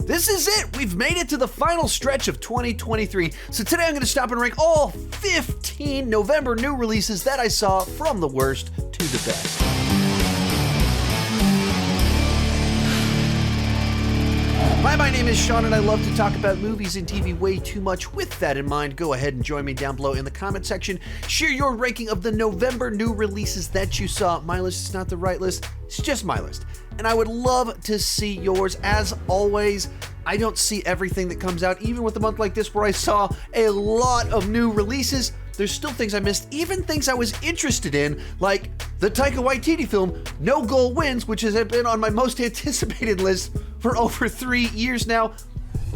This is it. We've made it to the final stretch of 2023. So today I'm going to stop and rank all 15 November new releases that I saw from the worst to the best. Hi, my name is Sean, and I love to talk about movies and TV way too much. With that in mind, go ahead and join me down below in the comment section. Share your ranking of the November new releases that you saw. My list is not the right list, it's just my list. And I would love to see yours. As always, I don't see everything that comes out, even with a month like this where I saw a lot of new releases. There's still things I missed, even things I was interested in, like the Taika Waititi film, No Goal Wins, which has been on my most anticipated list for over 3 years now.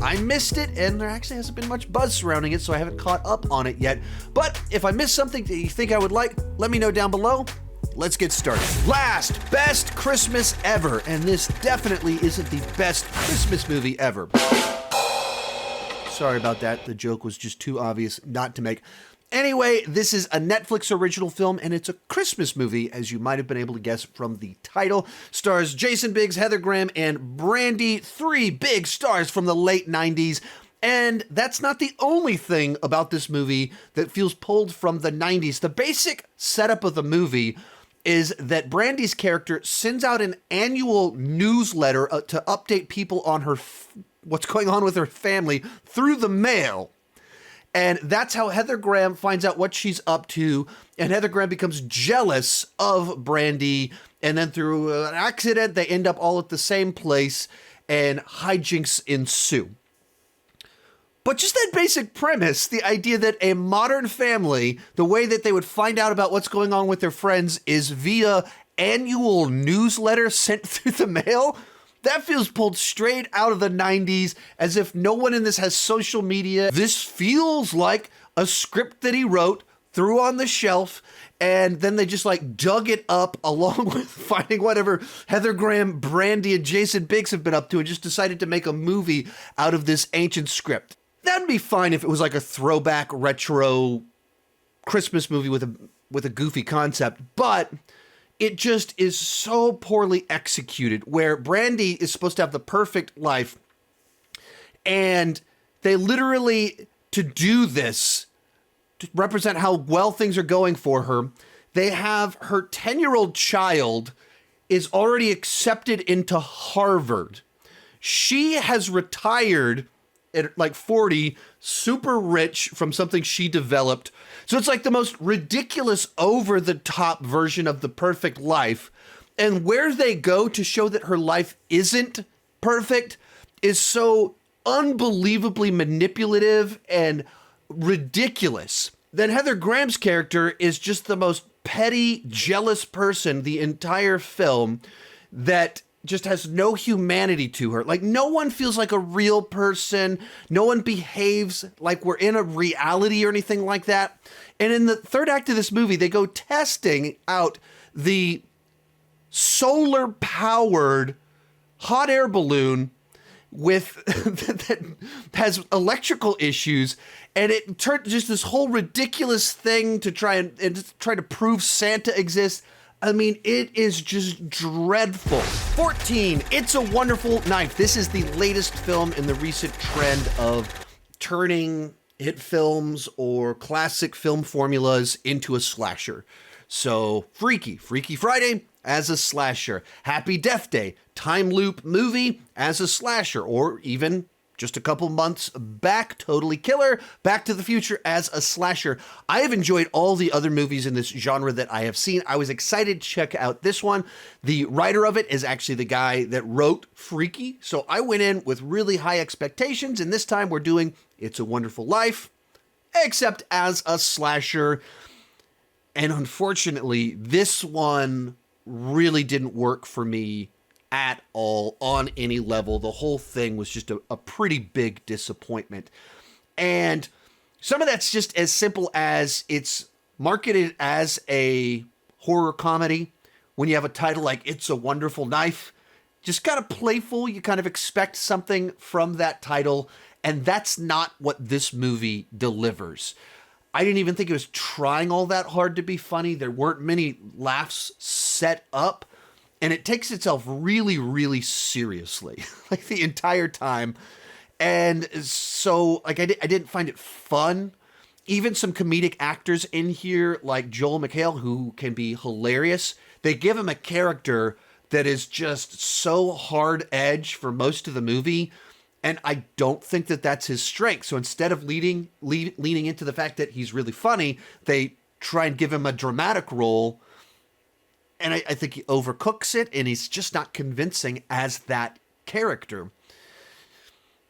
I missed it, and there actually hasn't been much buzz surrounding it, so I haven't caught up on it yet. But if I missed something that you think I would like, let me know down below. Let's get started. Last, best Christmas ever, and this definitely isn't the best Christmas movie ever. Sorry about that, the joke was just too obvious not to make. Anyway, this is a Netflix original film, and it's a Christmas movie, as you might have been able to guess from the title. Stars Jason Biggs, Heather Graham, and Brandy, 3 big stars from the late 90s. And that's not the only thing about this movie that feels pulled from the 90s. The basic setup of the movie is that Brandy's character sends out an annual newsletter to update people on her what's going on with her family through the mail. And that's how Heather Graham finds out what she's up to, and Heather Graham becomes jealous of Brandy, and then through an accident, they end up all at the same place, and hijinks ensue. But just that basic premise, the idea that a modern family, the way that they would find out about what's going on with their friends is via annual newsletter sent through the mail, that feels pulled straight out of the 90s, as if no one in this has social media. This feels like a script that he wrote, threw on the shelf, and then they just like dug it up along with finding whatever Heather Graham, Brandy, and Jason Biggs have been up to, and just decided to make a movie out of this ancient script. That'd be fine if it was like a throwback retro Christmas movie with a goofy concept, but it just is so poorly executed, where Brandy is supposed to have the perfect life, and they literally, to do this, to represent how well things are going for her, they have her 10-year-old child is already accepted into Harvard. She has retired at like 40, super rich from something she developed. So it's like the most ridiculous, over-the-top version of the perfect life. And where they go to show that her life isn't perfect is so unbelievably manipulative and ridiculous. Then Heather Graham's character is just the most petty, jealous person the entire film that just has no humanity to her. Like, no one feels like a real person. No one behaves like we're in a reality or anything like that. And in the third act of this movie, they go testing out the solar-powered hot air balloon with that has electrical issues, and it turned just this whole ridiculous thing to try to prove Santa exists. I mean, it is just dreadful. 14, It's a Wonderful Knife. This is the latest film in the recent trend of turning hit films or classic film formulas into a slasher. So, Freaky Friday as a slasher. Happy Death Day, time loop movie as a slasher, or even just a couple months back, Totally Killer, Back to the Future as a slasher. I have enjoyed all the other movies in this genre that I have seen. I was excited to check out this one. The writer of it is actually the guy that wrote Freaky, so I went in with really high expectations, and this time we're doing It's a Wonderful Life, except as a slasher. And unfortunately, this one really didn't work for me at all on any level. The whole thing was just a pretty big disappointment. And some of that's just as simple as it's marketed as a horror comedy. When you have a title like It's a Wonderful Knife, just kind of playful, you kind of expect something from that title, and that's not what this movie delivers. I didn't even think it was trying all that hard to be funny. There weren't many laughs set up. and it takes itself really, really seriously, like the entire time. And so, like, I didn't find it fun. Even some comedic actors in here, like Joel McHale, who can be hilarious, they give him a character that is just so hard edge for most of the movie. And I don't think that that's his strength. So instead of leaning into the fact that he's really funny, they try and give him a dramatic role. And I think he overcooks it, and he's just not convincing as that character.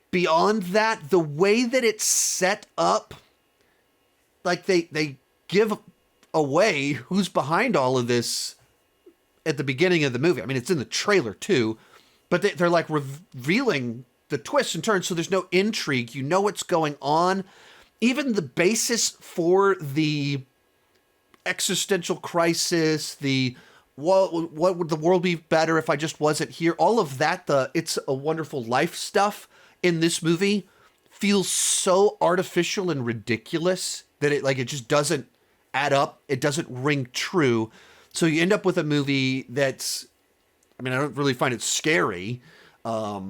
Beyond that, the way that it's set up, like they give away who's behind all of this at the beginning of the movie. I mean, it's in the trailer too, but they're like revealing the twists and turns, so there's no intrigue. You know what's going on. Even the basis for the existential crisis, the what would the world be better if I just wasn't here? All of that, the It's a Wonderful Life stuff in this movie feels so artificial and ridiculous that it just doesn't add up. It doesn't ring true. So you end up with a movie that's, I mean, I don't really find it scary. I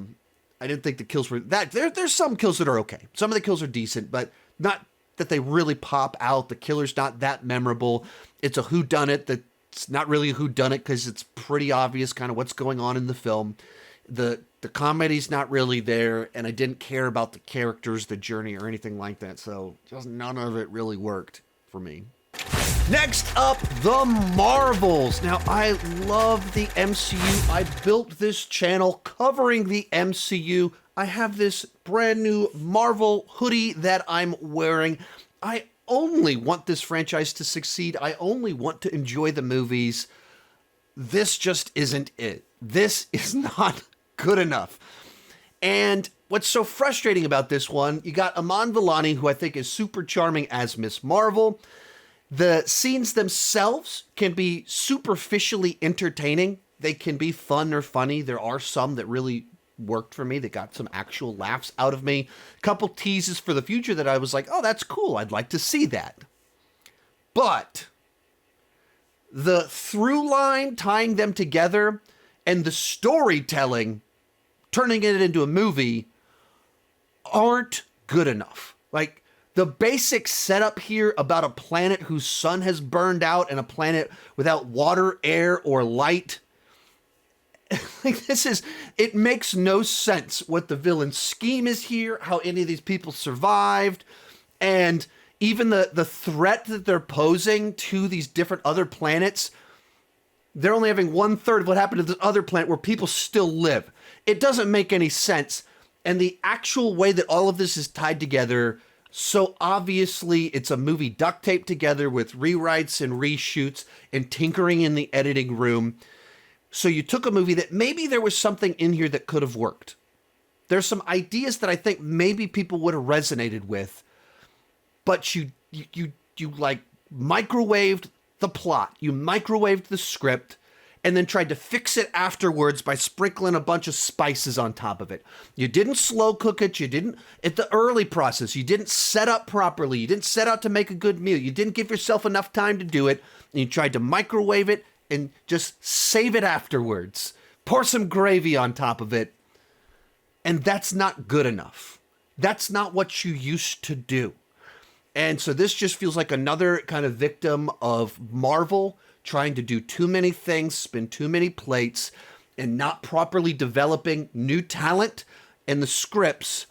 didn't think the kills were that. There's some kills that are okay. Some of the kills are decent, but not that they really pop out. The killer's not that memorable. It's a whodunit that's not really a whodunit because it's pretty obvious kind of what's going on in the film. The comedy's not really there, and I didn't care about the characters, the journey, or anything like that. So just none of it really worked for me. Next up, the Marvels. Now, I love the MCU. I built this channel covering the MCU. I have this brand new Marvel hoodie that I'm wearing. I only want this franchise to succeed. I only want to enjoy the movies. This just isn't it. This is not good enough. And what's so frustrating about this one, you got Iman Vellani, who I think is super charming as Miss Marvel. The scenes themselves can be superficially entertaining. They can be fun or funny. There are some that really worked for me. They got some actual laughs out of me. A couple teases for the future that I was like, oh, that's cool. I'd like to see that. But the through line tying them together and the storytelling, turning it into a movie, aren't good enough. Like, the basic setup here about a planet whose sun has burned out and a planet without water, air, or light. Like, it makes no sense what the villain's scheme is here, how any of these people survived, and even the threat that they're posing to these different other planets. They're only having 1/3 of what happened to this other planet where people still live. It doesn't make any sense. And the actual way that all of this is tied together, so obviously it's a movie duct taped together with rewrites and reshoots and tinkering in the editing room. So you took a movie that maybe there was something in here that could have worked. There's some ideas that I think maybe people would have resonated with, but you like microwaved the plot. You microwaved the script and then tried to fix it afterwards by sprinkling a bunch of spices on top of it. You didn't slow cook it. You didn't, at the early process, you didn't set up properly. You didn't set out to make a good meal. You didn't give yourself enough time to do it. And you tried to microwave it and just save it afterwards. Pour some gravy on top of it. And that's not good enough. That's not what you used to do. And so this just feels like another kind of victim of Marvel trying to do too many things, spin too many plates, and not properly developing new talent in the scripts.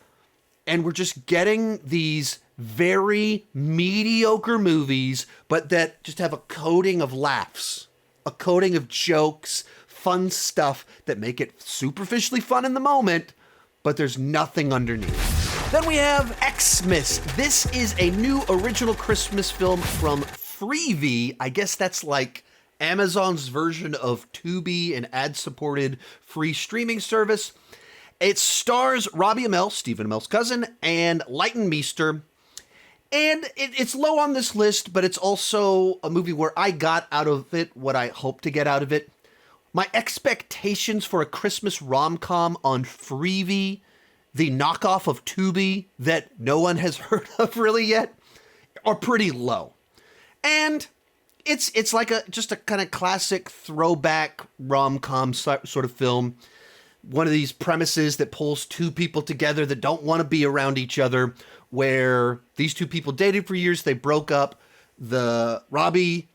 And we're just getting these very mediocre movies, but that just have a coating of laughs, a coating of jokes, fun stuff that make it superficially fun in the moment, but there's nothing underneath. Then we have Xmas. This is a new original Christmas film from Freevee. I guess that's like Amazon's version of Tubi, an ad-supported free streaming service. It stars Robbie Amell, Stephen Amell's cousin, and Leighton Meester. And it's low on this list, but it's also a movie where I got out of it what I hoped to get out of it. My expectations for a Christmas rom-com on Freevee, the knockoff of Tubi that no one has heard of really yet, are pretty low. And It's like just a kind of classic throwback rom-com sort of film. One of these premises that pulls two people together that don't want to be around each other, where these two people dated for years, they broke up. Robbie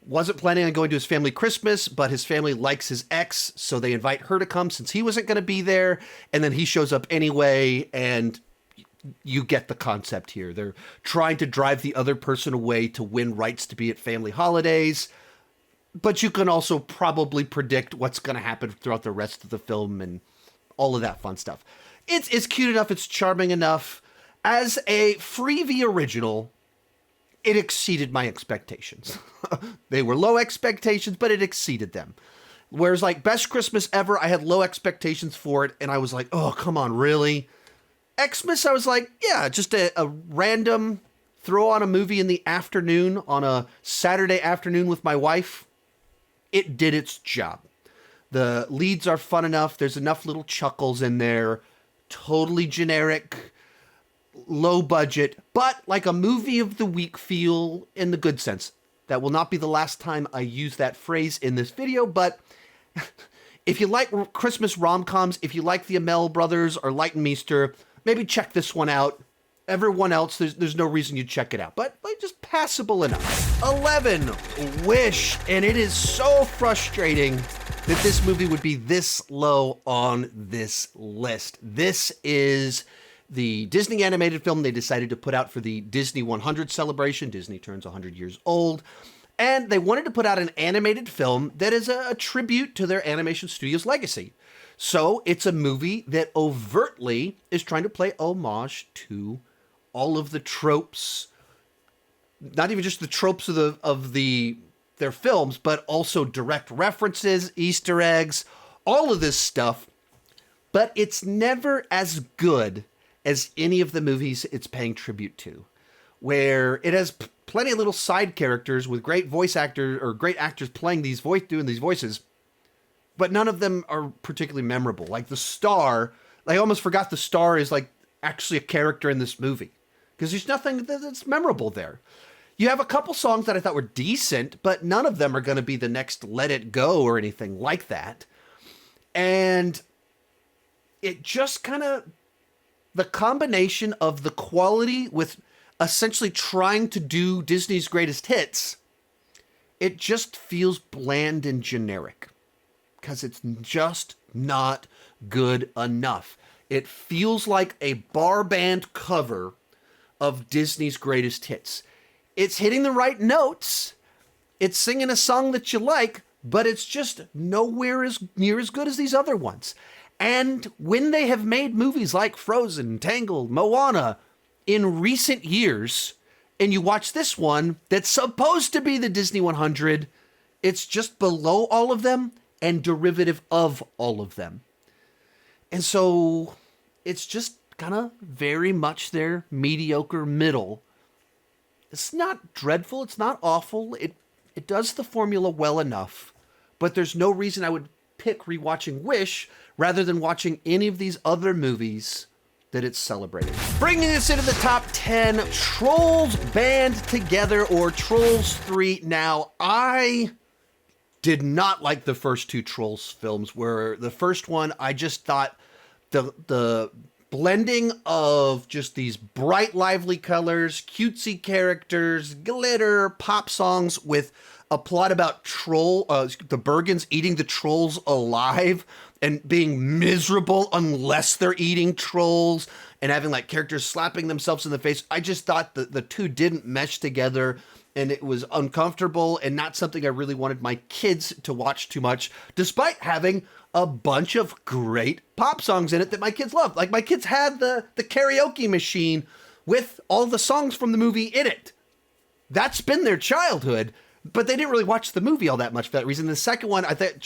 wasn't planning on going to his family Christmas, but his family likes his ex, so they invite her to come since he wasn't going to be there, and then he shows up anyway, and you get the concept here. They're trying to drive the other person away to win rights to be at family holidays, but you can also probably predict what's going to happen throughout the rest of the film and all of that fun stuff. It's cute enough, it's charming enough. As a freebie original, it exceeded my expectations. They were low expectations, but it exceeded them. Whereas like Best Christmas Ever, I had low expectations for it, and I was like, oh, come on, really? Xmas, I was like, yeah, just a random throw on a movie in the afternoon on a Saturday afternoon with my wife. It did its job. The leads are fun enough. There's enough little chuckles in there. Totally generic, low budget, but like a movie of the week feel in the good sense. That will not be the last time I use that phrase in this video, but if you like Christmas rom-coms, if you like the Amell Brothers or Leighton-Meester, maybe check this one out. Everyone else, there's no reason you check it out, but like just passable enough. 11, Wish, and it is so frustrating that this movie would be this low on this list. This is the Disney animated film they decided to put out for the Disney 100 celebration. Disney turns 100 years old. And they wanted to put out an animated film that is a tribute to their animation studio's legacy. So it's a movie that overtly is trying to play homage to all of the tropes, not even just the tropes of their films, but also direct references, Easter eggs, all of this stuff. But it's never as good as any of the movies it's paying tribute to, where it has plenty of little side characters with great voice actors or great actors playing doing these voices, but none of them are particularly memorable. Like the star, I almost forgot the star is like actually a character in this movie because there's nothing that's memorable there. You have a couple songs that I thought were decent, but none of them are going to be the next Let It Go or anything like that. And it just kind of, the combination of the quality with essentially trying to do Disney's greatest hits, it just feels bland and generic because it's just not good enough. It feels like a bar band cover of Disney's greatest hits. It's hitting the right notes. It's singing a song that you like, but it's just nowhere near as good as these other ones. And when they have made movies like Frozen, Tangled, Moana in recent years, and you watch this one that's supposed to be the Disney 100, it's just below all of them and derivative of all of them. And so it's just kind of very much their mediocre middle. It's not dreadful. It's not awful. It does the formula well enough, but there's no reason I would pick rewatching Wish rather than watching any of these other movies that it's celebrating. Bringing us into the top 10, Trolls Band Together, or Trolls 3. Now, I did not like the first two Trolls films, where the first one, I just thought the blending of just these bright, lively colors, cutesy characters, glitter, pop songs with a plot about the Bergens eating the trolls alive and being miserable unless they're eating trolls and having like characters slapping themselves in the face. I just thought the two didn't mesh together, and it was uncomfortable and not something I really wanted my kids to watch too much, despite having a bunch of great pop songs in it that my kids loved. Like my kids had the karaoke machine with all the songs from the movie in it. That's been their childhood, but they didn't really watch the movie all that much for that reason. The second one, I think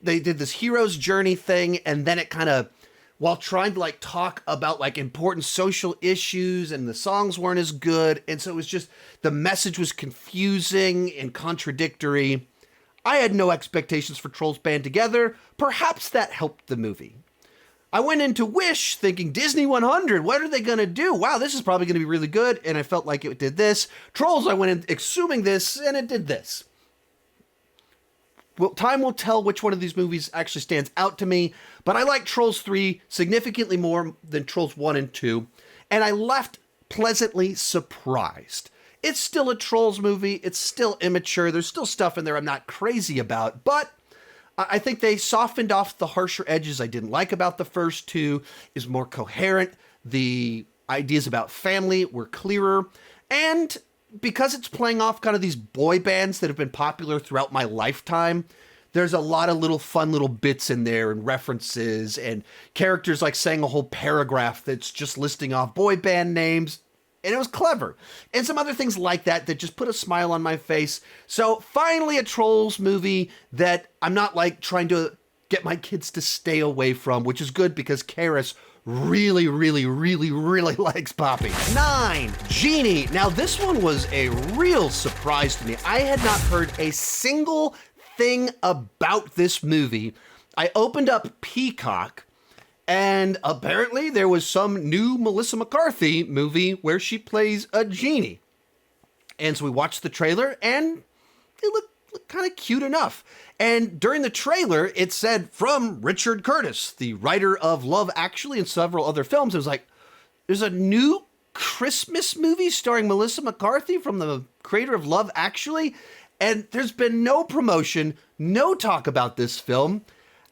they did this hero's journey thing, and then it kind of, while trying to like talk about like important social issues, and the songs weren't as good, and so it was just, the message was confusing and contradictory. I had no expectations for Trolls Band Together. Perhaps that helped the movie. I went into Wish thinking Disney 100, what are they going to do? Wow, this is probably going to be really good. And I felt like it did this. Trolls, I went in assuming this, and it did this. Well, time will tell which one of these movies actually stands out to me, but I like Trolls 3 significantly more than Trolls 1 and 2, and I left pleasantly surprised. It's still a Trolls movie, it's still immature, there's still stuff in there I'm not crazy about, but I think they softened off the harsher edges I didn't like about the first two, is more coherent, the ideas about family were clearer, and because it's playing off kind of these boy bands that have been popular throughout my lifetime, there's a lot of little fun little bits in there and references and characters like saying a whole paragraph that's just listing off boy band names. And it was clever. And some other things like that that just put a smile on my face. So finally a Trolls movie that I'm not like trying to get my kids to stay away from, which is good because Karis really likes Poppy. 9, Genie. Now this one was a real surprise to me. I had not heard a single thing about this movie. I opened up Peacock and apparently there was some new Melissa McCarthy movie where she plays a genie. And so we watched the trailer and it looked kind of cute enough. And during the trailer, it said from Richard Curtis, the writer of Love Actually and several other films. It was like, there's a new Christmas movie starring Melissa McCarthy from the creator of Love Actually. And there's been no promotion, no talk about this film.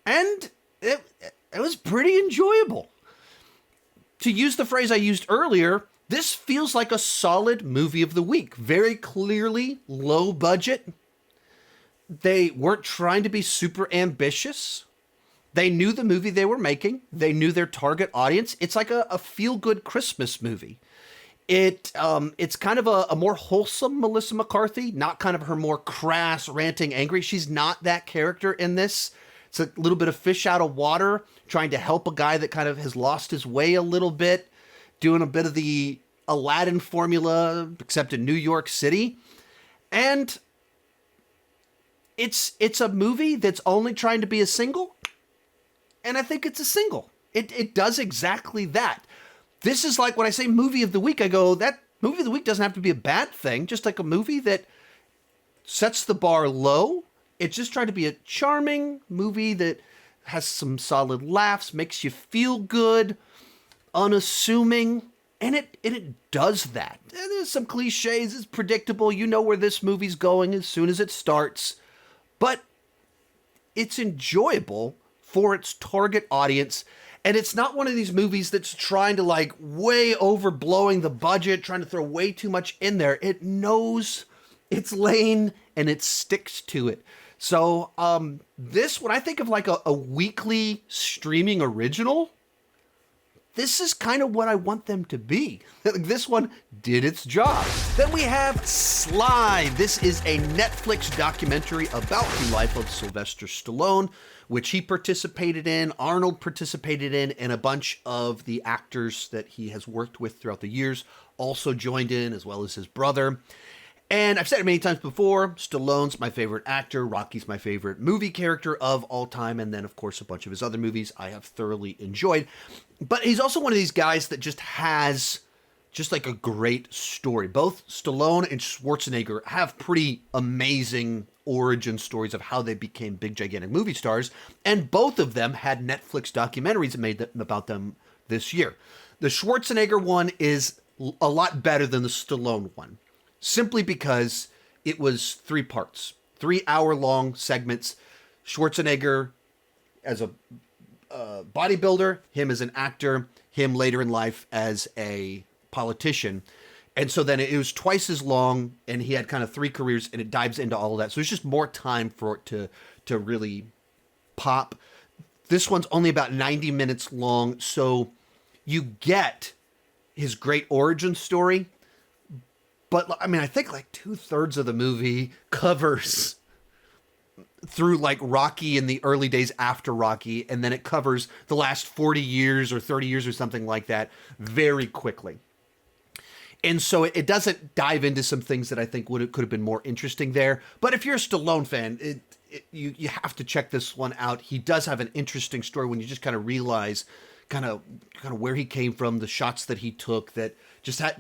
And it was pretty enjoyable. To use the phrase I used earlier, this feels like a solid movie of the week. Very clearly low budget. They weren't trying to be super ambitious. They knew the movie they were making. They knew their target audience. It's like a feel-good Christmas movie. It's kind of a more wholesome Melissa McCarthy, not kind of her more crass, ranting, angry. She's not that character in this. It's a little bit of fish out of water, trying to help a guy that kind of has lost his way a little bit, doing a bit of the Aladdin formula, except in New York City. And it's a movie that's only trying to be a single, and I think it's a single. It does exactly that. This is like when I say movie of the week, I go, that movie of the week doesn't have to be a bad thing, just like a movie that sets the bar low. It's just trying to be a charming movie that has some solid laughs, makes you feel good, unassuming, and it does that. There's some cliches, it's predictable, you know where this movie's going as soon as it starts, but it's enjoyable for its target audience. And it's not one of these movies that's trying to like way overblowing the budget, trying to throw way too much in there. It knows its lane and it sticks to it. So this, when I think of like a weekly streaming original, this is kind of what I want them to be. This one did its job. Then we have Sly. This is a Netflix documentary about the life of Sylvester Stallone, which he participated in, Arnold participated in, and a bunch of the actors that he has worked with throughout the years also joined in, as well as his brother. And I've said it many times before, Stallone's my favorite actor, Rocky's my favorite movie character of all time, and then, of course, a bunch of his other movies I have thoroughly enjoyed. But he's also one of these guys that just has just like a great story. Both Stallone and Schwarzenegger have pretty amazing origin stories of how they became big, gigantic movie stars, and both of them had Netflix documentaries made about them this year. The Schwarzenegger one is a lot better than the Stallone one, simply because it was 3 parts, 3-hour-long segments. Schwarzenegger as a bodybuilder, him as an actor, him later in life as a politician. And so then it was twice as long, and he had kind of 3 careers, and it dives into all of that. So it's just more time for it to really pop. This one's only about 90 minutes long, so you get his great origin story. But I mean, I think like 2/3 of the movie covers through like Rocky in the early days after Rocky, and then it covers the last 40 years or 30 years or something like that very quickly. And so it doesn't dive into some things that I think could have been more interesting there. But if you're a Stallone fan, you have to check this one out. He does have an interesting story when you just kind of realize kind of where he came from, the shots that he took, that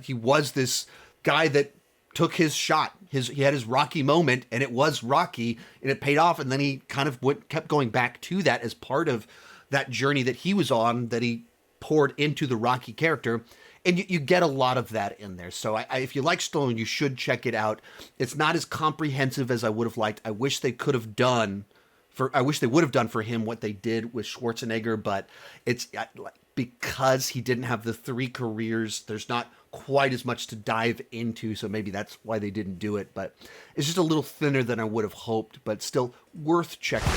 he was this guy that took his shot. He had his Rocky moment, and it was Rocky, and it paid off. And then he kind of kept going back to that as part of that journey that he was on, that he poured into the Rocky character. And you get a lot of that in there. So if you like Stallone, you should check it out. It's not as comprehensive as I would have liked. I wish they would have done for him what they did with Schwarzenegger, but it's because he didn't have the 3 careers, there's not quite as much to dive into, so maybe that's why they didn't do it, but it's just a little thinner than I would have hoped, but still worth checking.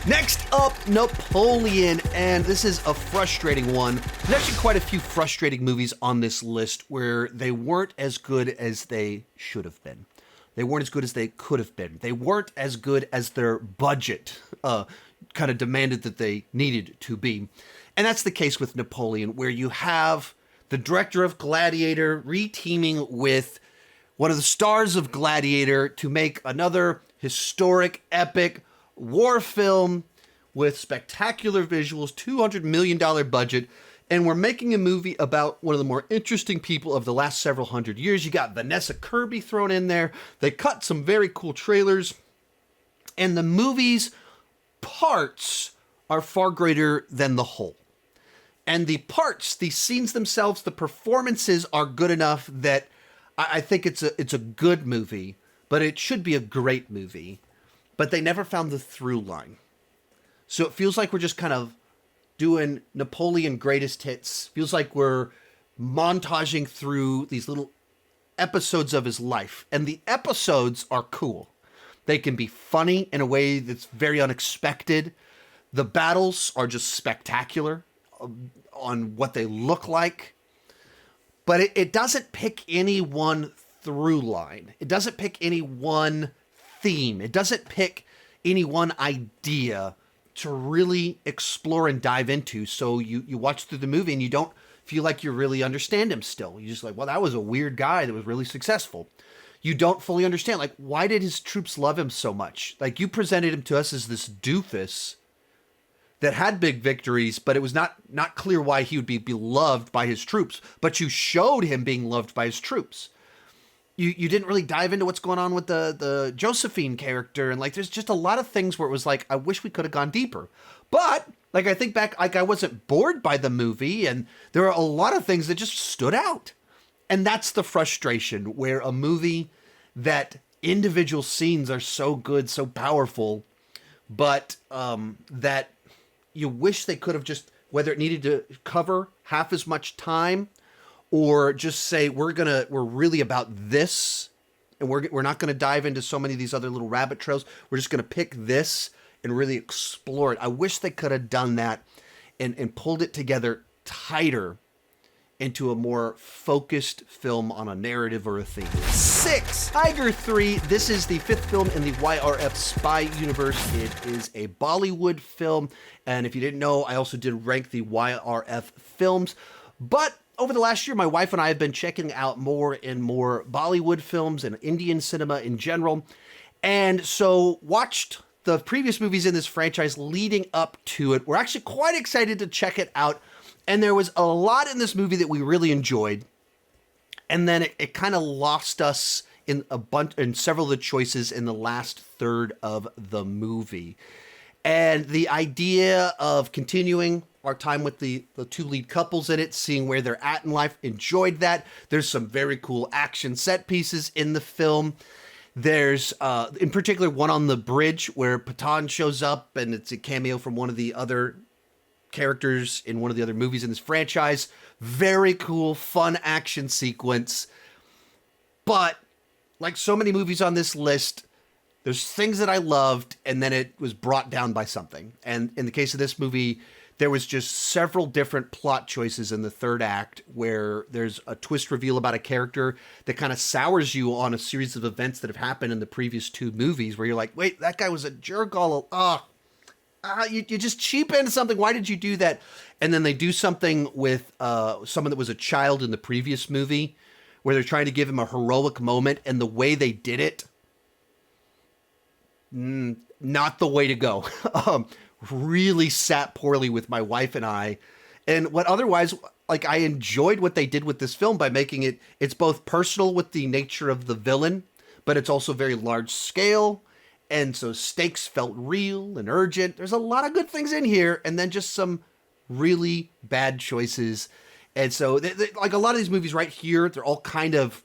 Next up, Napoleon, and this is a frustrating one. There's actually quite a few frustrating movies on this list where they weren't as good as they should have been. They weren't as good as they could have been. They weren't as good as their budget kind of demanded that they needed to be. And that's the case with Napoleon, where you have the director of Gladiator reteaming with one of the stars of Gladiator to make another historic, epic war film with spectacular visuals, $200 million budget. And we're making a movie about one of the more interesting people of the last several hundred years. You got Vanessa Kirby thrown in there. They cut some very cool trailers. And the movie's parts are far greater than the whole. And the parts, the scenes themselves, the performances are good enough that I think it's a good movie, but it should be a great movie. But they never found the through line. So it feels like we're just kind of doing Napoleon greatest hits. Feels like we're montaging through these little episodes of his life. And the episodes are cool. They can be funny in a way that's very unexpected. The battles are just spectacular on what they look like. But it doesn't pick any one through line. It doesn't pick any one theme. It doesn't pick any one idea to really explore and dive into. So you watch through the movie and you don't feel like you really understand him still. You're just like, well, that was a weird guy that was really successful. You don't fully understand, like, why did his troops love him so much? Like, you presented him to us as this doofus that had big victories, but it was not clear why he would be beloved by his troops. But you showed him being loved by his troops. You didn't really dive into what's going on with the Josephine character. And, like, there's just a lot of things where it was like, I wish we could have gone deeper. But, like, I think back, like, I wasn't bored by the movie. And there are a lot of things that just stood out. And that's the frustration, where a movie that individual scenes are so good, so powerful, but that you wish they could have just, whether it needed to cover half as much time or just say, we're really about this, and we're not going to dive into so many of these other little rabbit trails. We're just going to pick this and really explore it. I wish they could have done that and pulled it together tighter into a more focused film on a narrative or a theme. 6, Tiger 3. This is the 5th film in the YRF spy universe. It is a Bollywood film. And if you didn't know, I also did rank the YRF films. But over the last year, my wife and I have been checking out more and more Bollywood films and Indian cinema in general. And so watched the previous movies in this franchise leading up to it. We're actually quite excited to check it out. And there was a lot in this movie that we really enjoyed. And then it kind of lost us in several of the choices in the last third of the movie. And the idea of continuing our time with the 2 lead couples in it, seeing where they're at in life, enjoyed that. There's some very cool action set pieces in the film. There's, in particular, one on the bridge where Pathan shows up, and it's a cameo from one of the other characters in one of the other movies in this franchise. Very cool, fun action sequence. But like so many movies on this list, there's things that I loved, and then it was brought down by something. And in the case of this movie, there was just several different plot choices in the third act where there's a twist reveal about a character that kind of sours you on a series of events that have happened in the previous 2 movies, where you're like, wait, that guy was a jerk all you just cheapened something. Why did you do that? And then they do something with someone that was a child in the previous movie where they're trying to give him a heroic moment. And the way they did it, not the way to go. Really sat poorly with my wife and I. And what otherwise, like, I enjoyed what they did with this film by making it's both personal with the nature of the villain, but it's also very large scale. And so stakes felt real and urgent. There's a lot of good things in here, and then just some really bad choices. And so, like a lot of these movies right here, they're all kind of,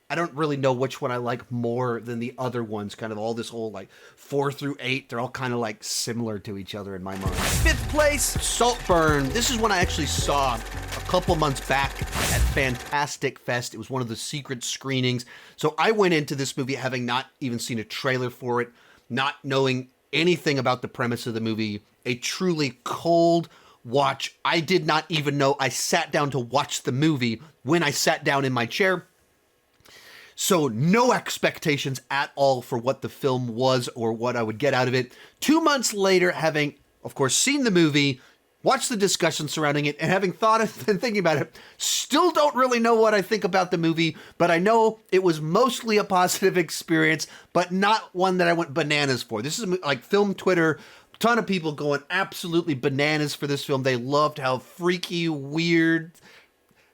I don't really know which one I like more than the other ones. Kind of all this whole like 4 through 8, they're all kind of like similar to each other in my mind. 5th place, Saltburn. This is one I actually saw a couple months back at Fantastic Fest. It was one of the secret screenings. So I went into this movie having not even seen a trailer for it, not knowing anything about the premise of the movie. A truly cold watch. I did not even know I sat down to watch the movie when I sat down in my chair. So no expectations at all for what the film was or what I would get out of it. 2 months later, having, of course, seen the movie, watched the discussion surrounding it, and having thought and thinking about it, still don't really know what I think about the movie, but I know it was mostly a positive experience, but not one that I went bananas for. This is like film Twitter, a ton of people going absolutely bananas for this film. They loved how freaky, weird,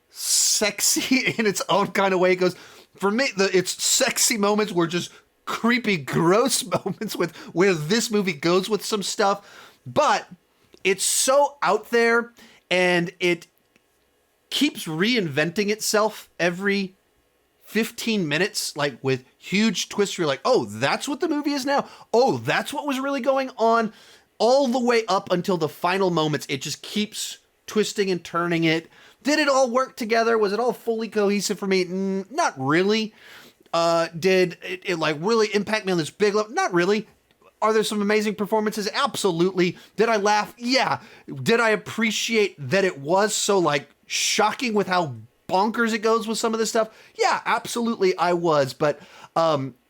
sexy in its own kind of way it goes. For me, its sexy moments were just creepy, gross moments with where this movie goes with some stuff. But it's so out there, and it keeps reinventing itself every 15 minutes, like with huge twists. You're like, oh, that's what the movie is now? Oh, that's what was really going on? All the way up until the final moments, it just keeps twisting and turning it. Did it all work together? Was it all fully cohesive for me? Not really. Did it like really impact me on this big level? Not really. Are there some amazing performances? Absolutely. Did I laugh? Yeah. Did I appreciate that it was so like shocking with how bonkers it goes with some of this stuff? Yeah, absolutely I was. But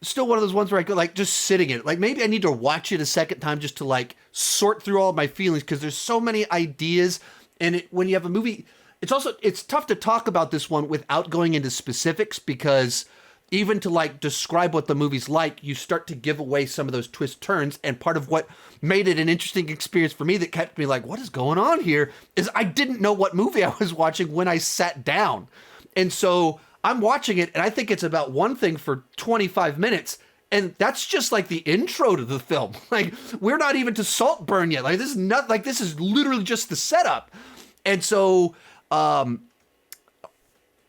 still one of those ones where I go like just sitting in it. Like maybe I need to watch it a second time just to like sort through all of my feelings, because there's so many ideas. And when you have a movie, it's tough to talk about this one without going into specifics, because even to like describe what the movie's like, you start to give away some of those twist turns. And part of what made it an interesting experience for me that kept me like, what is going on here, is I didn't know what movie I was watching when I sat down. And so I'm watching it, and I think it's about one thing for 25 minutes. And that's just like the intro to the film. Like, we're not even to Saltburn yet. Like, this is literally just the setup. And so,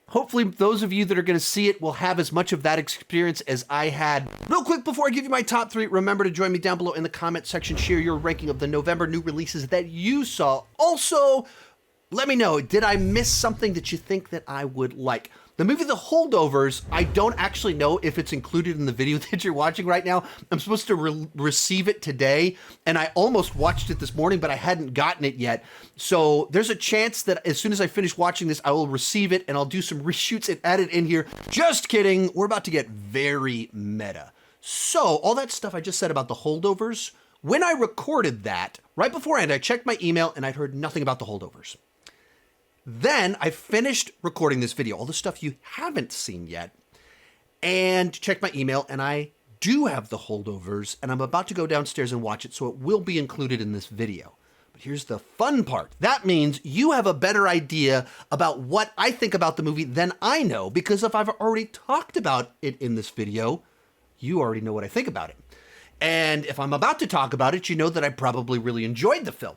hopefully those of you that are going to see it will have as much of that experience as I had. Real quick before I give you my top 3, remember to join me down below in the comment section. Share your ranking of the November new releases that you saw. Also, let me know, did I miss something that you think that I would like? The movie The Holdovers, I don't actually know if it's included in the video that you're watching right now. I'm supposed to receive it today, and I almost watched it this morning, but I hadn't gotten it yet. So there's a chance that as soon as I finish watching this, I will receive it, and I'll do some reshoots and add it in here. Just kidding. We're about to get very meta. So all that stuff I just said about The Holdovers, when I recorded that, right beforehand, I checked my email, and I'd heard nothing about The Holdovers. Then I finished recording this video, all the stuff you haven't seen yet, and checked my email, and I do have The Holdovers, and I'm about to go downstairs and watch it, so it will be included in this video. But here's the fun part. That means you have a better idea about what I think about the movie than I know, because if I've already talked about it in this video, you already know what I think about it. And if I'm about to talk about it, you know that I probably really enjoyed the film.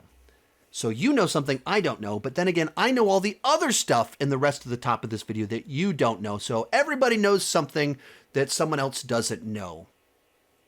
So you know something I don't know, but then again, I know all the other stuff in the rest of the top of this video that you don't know. So everybody knows something that someone else doesn't know.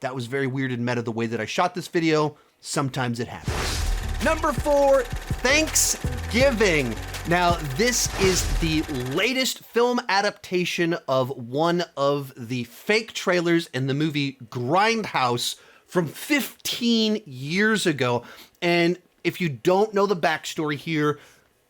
That was very weird and meta the way that I shot this video. Sometimes it happens. Number 4, Thanksgiving. Now, this is the latest film adaptation of one of the fake trailers in the movie Grindhouse from 15 years ago. And if you don't know the backstory here,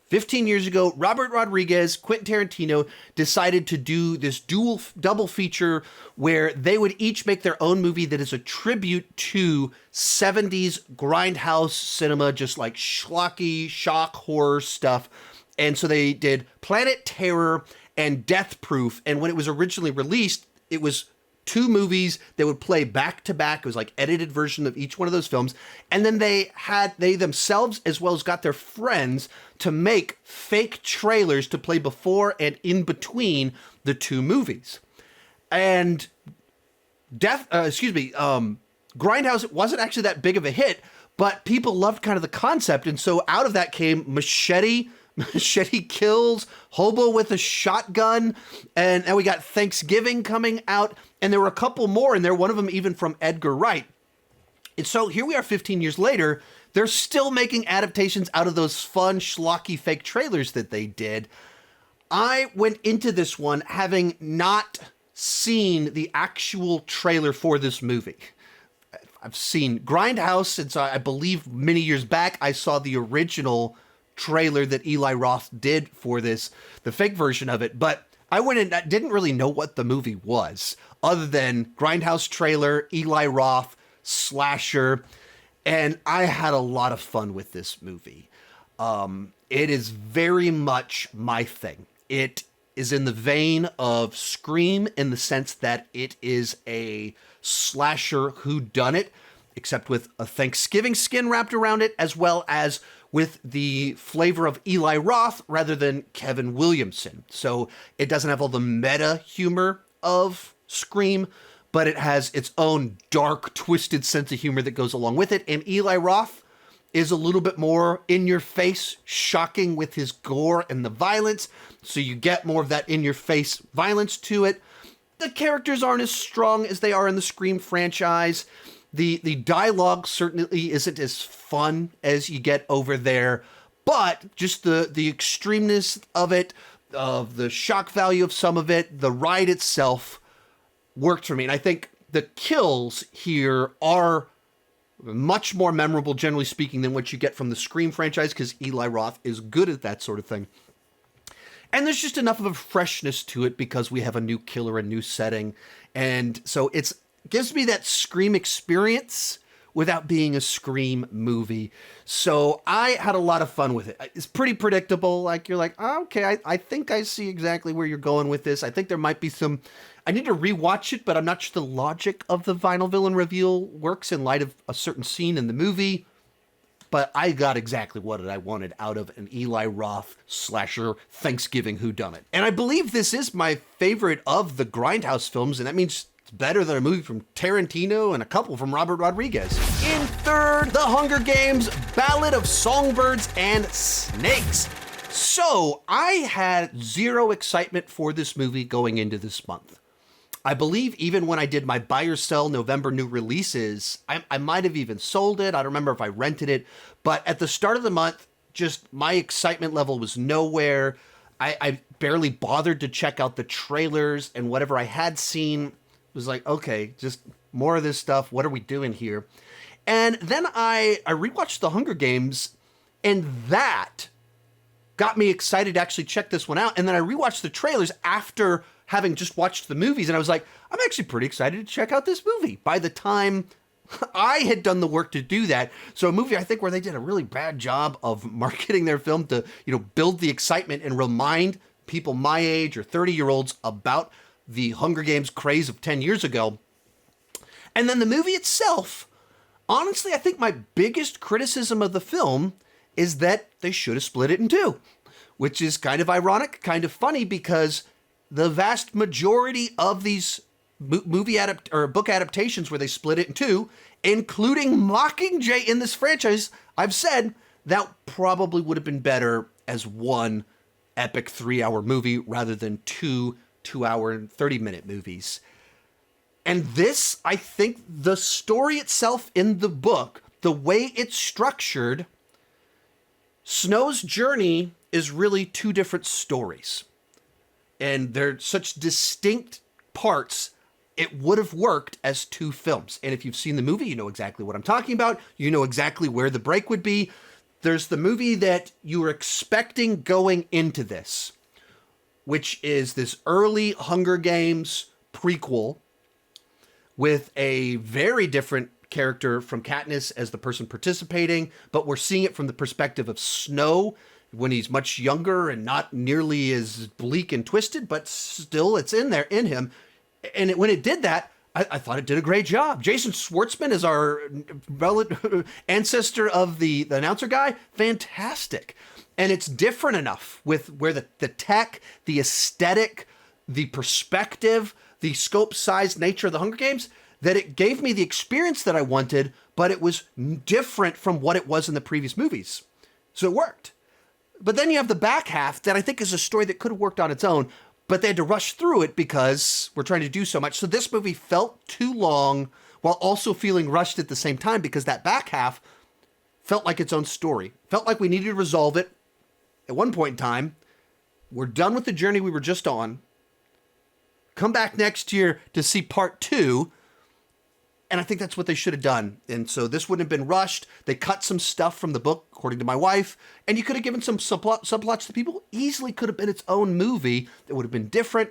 15 years ago, Robert Rodriguez, Quentin Tarantino decided to do this double feature where they would each make their own movie that is a tribute to 70s grindhouse cinema, just like schlocky, shock horror stuff. And so they did Planet Terror and Death Proof. And when it was originally released, it was two movies that would play back to back. It was like edited version of each one of those films. And then they themselves, as well as got their friends, to make fake trailers to play before and in between the two movies. And Grindhouse wasn't actually that big of a hit, but people loved kind of the concept. And so out of that came Machete Kills, Hobo with a Shotgun, and we got Thanksgiving coming out, and there were a couple more in there, one of them even from Edgar Wright. And so here we are 15 years later, they're still making adaptations out of those fun, schlocky fake trailers that they did. I went into this one having not seen the actual trailer for this movie. I've seen Grindhouse, and so I believe many years back I saw the original trailer that Eli Roth did for this, the fake version of it, but I went in, I didn't really know what the movie was, other than Grindhouse trailer, Eli Roth, slasher, and I had a lot of fun with this movie. It is very much my thing. It is in the vein of Scream in the sense that it is a slasher whodunit, except with a Thanksgiving skin wrapped around it, as well as with the flavor of Eli Roth rather than Kevin Williamson. So it doesn't have all the meta humor of Scream, but it has its own dark, twisted sense of humor that goes along with it. And Eli Roth is a little bit more in your face, shocking with his gore and the violence. So you get more of that in your face violence to it. The characters aren't as strong as they are in the Scream franchise. The dialogue certainly isn't as fun as you get over there, but just the extremeness of it, of the shock value of some of it, the ride itself worked for me. And I think the kills here are much more memorable, generally speaking, than what you get from the Scream franchise, because Eli Roth is good at that sort of thing. And there's just enough of a freshness to it because we have a new killer, a new setting. And so it gives me that Scream experience without being a Scream movie. So I had a lot of fun with it. It's pretty predictable. Like, you're like, oh, okay, I think I see exactly where you're going with this. I think there might be some... I need to rewatch it, but I'm not sure the logic of the final villain reveal works in light of a certain scene in the movie. But I got exactly what I wanted out of an Eli Roth slasher Thanksgiving whodunit. And I believe this is my favorite of the Grindhouse films, and that means it's better than a movie from Tarantino and a couple from Robert Rodriguez. In third, The Hunger Games, Ballad of Songbirds and Snakes. So I had zero excitement for this movie going into this month. I believe even when I did my buy or sell November new releases, I might have even sold it. I don't remember if I rented it. But at the start of the month, just my excitement level was nowhere. I barely bothered to check out the trailers, and whatever I had seen was like, okay, just more of this stuff. What are we doing here? And then I rewatched The Hunger Games, and that got me excited to actually check this one out. And then I rewatched the trailers after having just watched the movies, and I was like, I'm actually pretty excited to check out this movie by the time I had done the work to do that. So a movie, I think, where they did a really bad job of marketing their film to, build the excitement and remind people my age or 30-year-olds about the Hunger Games craze of 10 years ago. And then the movie itself, honestly, I think my biggest criticism of the film is that they should have split it in two, which is kind of ironic, kind of funny, because the vast majority of these book adaptations where they split it in two, including Mockingjay in this franchise, I've said that probably would have been better as one epic 3-hour movie rather than two 2-hour and 30-minute movies. And this, I think the story itself in the book, the way it's structured, Snow's journey is really two different stories. And they're such distinct parts, it would have worked as two films. And if you've seen the movie, you know exactly what I'm talking about. You know exactly where the break would be. There's the movie that you were expecting going into this, which is this early Hunger Games prequel with a very different character from Katniss as the person participating, but we're seeing it from the perspective of Snow when he's much younger and not nearly as bleak and twisted, but still it's in him. And when it did that, I thought it did a great job. Jason Schwartzman is our ancestor of the announcer guy. Fantastic. And it's different enough with where the tech, the aesthetic, the perspective, the scope, size, nature of the Hunger Games, that it gave me the experience that I wanted, but it was different from what it was in the previous movies. So it worked. But then you have the back half that I think is a story that could have worked on its own, but they had to rush through it because we're trying to do so much. So this movie felt too long while also feeling rushed at the same time, because that back half felt like its own story. Felt like we needed to resolve it at one point in time. We're done with the journey we were just on. Come back next year to see part 2. And I think that's what they should have done. And so this wouldn't have been rushed. They cut some stuff from the book, according to my wife. And you could have given some subplots to people. Easily could have been its own movie that would have been different.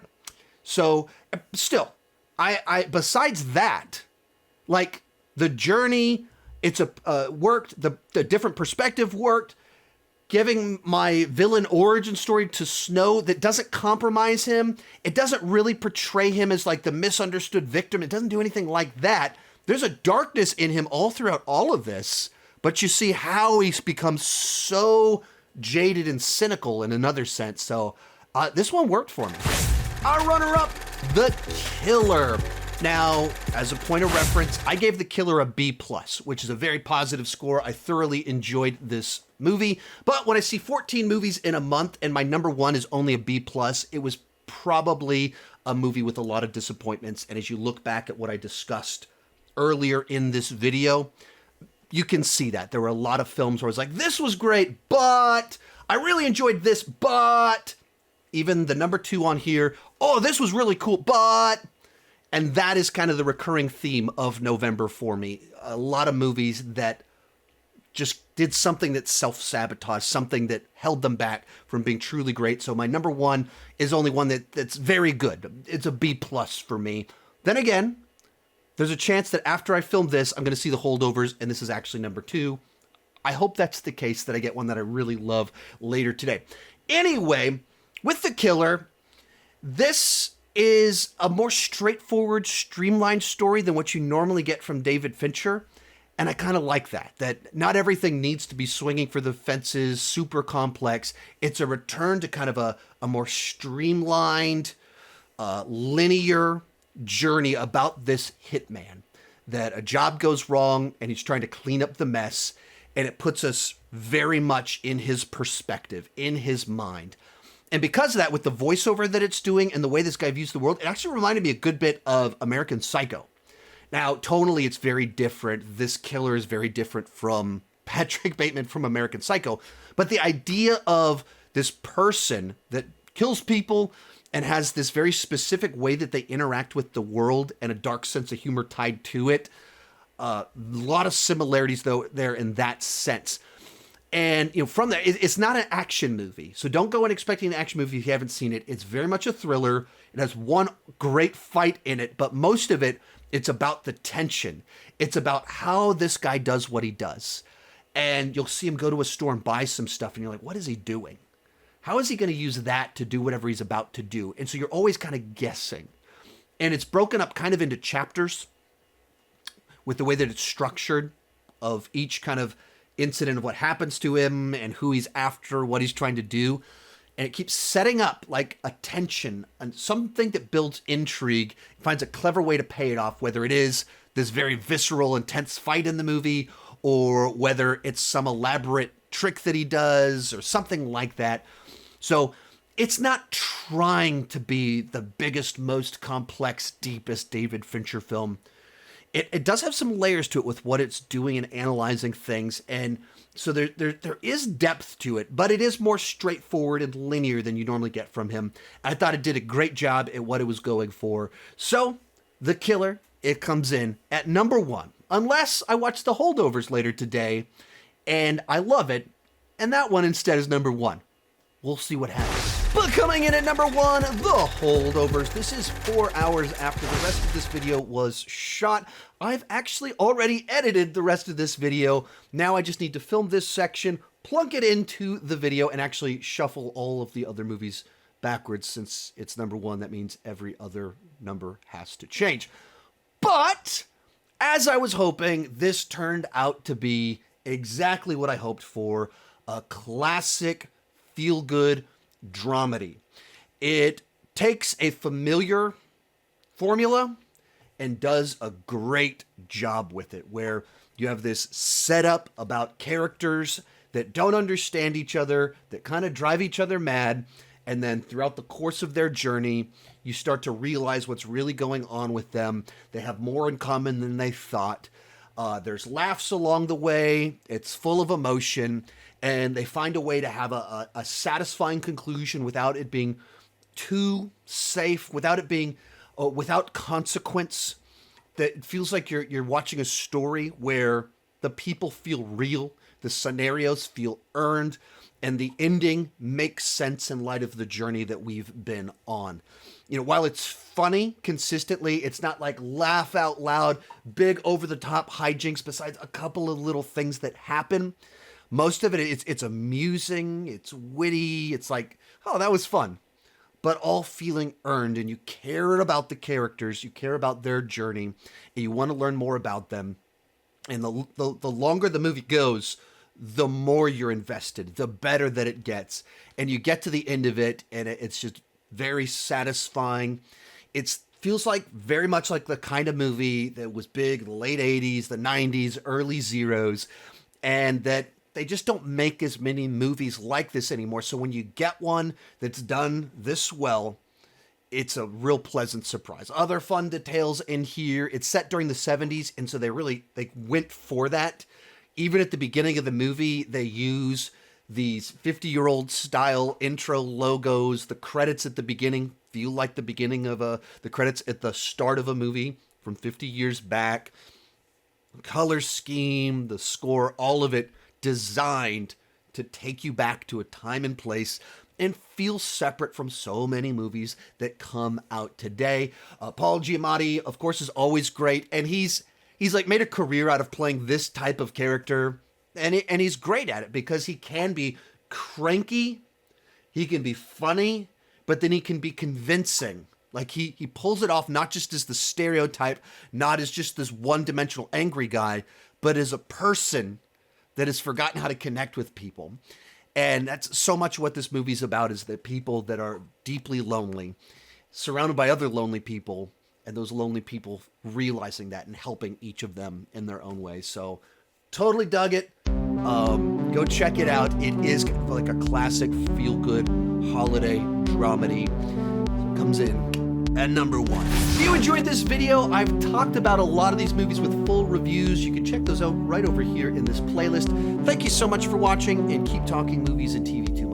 So still, I besides that, like the journey, it's worked. The different perspective worked. Giving my villain origin story to Snow that doesn't compromise him. It doesn't really portray him as like the misunderstood victim. It doesn't do anything like that. There's a darkness in him all throughout all of this, but you see how he's become so jaded and cynical in another sense. So this one worked for me. Our runner-up, The Killer. Now, as a point of reference, I gave The Killer a B+, which is a very positive score. I thoroughly enjoyed this movie. But when I see 14 movies in a month and my number one is only a B+, it was probably a movie with a lot of disappointments. And as you look back at what I discussed earlier in this video, you can see that. There were a lot of films where I was like, this was great, but I really enjoyed this, but even the number 2 on here, oh, this was really cool, but... And that is kind of the recurring theme of November for me. A lot of movies that just did something that self-sabotaged, something that held them back from being truly great. So my number 1 is only one that's very good. It's a B+ for me. Then again, there's a chance that after I film this, I'm going to see The Holdovers, and this is actually number 2. I hope that's the case, that I get one that I really love later today. Anyway, with The Killer, this is a more straightforward, streamlined story than what you normally get from David Fincher. And I kind of like that not everything needs to be swinging for the fences, super complex. It's a return to kind of a more streamlined, linear journey about this hitman, that a job goes wrong and he's trying to clean up the mess. And it puts us very much in his perspective, in his mind. And because of that, with the voiceover that it's doing and the way this guy views the world, it actually reminded me a good bit of American Psycho. Now, tonally, it's very different. This killer is very different from Patrick Bateman from American Psycho. But the idea of this person that kills people and has this very specific way that they interact with the world and a dark sense of humor tied to it. A lot of similarities, though, there in that sense. And, you know, from that, it's not an action movie. So don't go in expecting an action movie if you haven't seen it. It's very much a thriller. It has one great fight in it, but most of it, it's about the tension. It's about how this guy does what he does. And you'll see him go to a store and buy some stuff, and you're like, what is he doing? How is he going to use that to do whatever he's about to do? And so you're always kind of guessing. And it's broken up kind of into chapters with the way that it's structured, of each kind of incident of what happens to him and who he's after, what he's trying to do. And it keeps setting up like a tension and something that builds intrigue, finds a clever way to pay it off, whether it is this very visceral, intense fight in the movie, or whether it's some elaborate trick that he does or something like that. So it's not trying to be the biggest, most complex, deepest David Fincher film. It does have some layers to it with what it's doing and analyzing things. And so there is depth to it, but it is more straightforward and linear than you normally get from him. I thought it did a great job at what it was going for. So The Killer, it comes in at number 1, unless I watch The Holdovers later today and I love it. And that one instead is number 1. We'll see what happens. But coming in at number 1, The Holdovers. This is 4 hours after the rest of this video was shot. I've actually already edited the rest of this video. Now I just need to film this section, plunk it into the video, and actually shuffle all of the other movies backwards. Since it's number 1, that means every other number has to change. But as I was hoping, this turned out to be exactly what I hoped for, a classic feel-good dramedy. It takes a familiar formula and does a great job with it, where you have this setup about characters that don't understand each other, that kind of drive each other mad, and then throughout the course of their journey, you start to realize what's really going on with them. They have more in common than they thought. There's laughs along the way. It's full of emotion, and they find a way to have a satisfying conclusion without it being too safe, without it being without consequence. That it feels like you're watching a story where the people feel real, the scenarios feel earned, and the ending makes sense in light of the journey that we've been on. You know, while it's funny consistently, it's not like laugh out loud, big over the top hijinks besides a couple of little things that happen. Most of it, it's amusing, it's witty, it's like, oh, that was fun. But all feeling earned, and you care about the characters, you care about their journey, and you want to learn more about them. And the longer the movie goes, the more you're invested, the better that it gets. And you get to the end of it, and it's just very satisfying. It feels like very much like the kind of movie that was big in the late 80s, the 90s, early zeros, and that they just don't make as many movies like this anymore. So when you get one that's done this well, it's a real pleasant surprise. Other fun details in here. It's set during the 70s, and so they went for that. Even at the beginning of the movie, they use these 50-year-old style intro logos. The credits at the beginning feel like the beginning of the credits at the start of a movie from 50 years back. The color scheme, the score, all of it designed to take you back to a time and place and feel separate from so many movies that come out today. Paul Giamatti, of course, is always great, and he's like made a career out of playing this type of character, and he's great at it because he can be cranky, he can be funny, but then he can be convincing. Like he pulls it off not just as the stereotype, not as just this one-dimensional angry guy, but as a person that has forgotten how to connect with people. And that's so much what this movie's about, is that people that are deeply lonely, surrounded by other lonely people, and those lonely people realizing that and helping each of them in their own way. So totally dug it. Go check it out. It is like a classic feel-good holiday dramedy. Comes in at number 1. If you enjoyed this video, I've talked about a lot of these movies with full reviews. You can check those out right over here in this playlist. Thank you so much for watching, and keep talking movies and TV to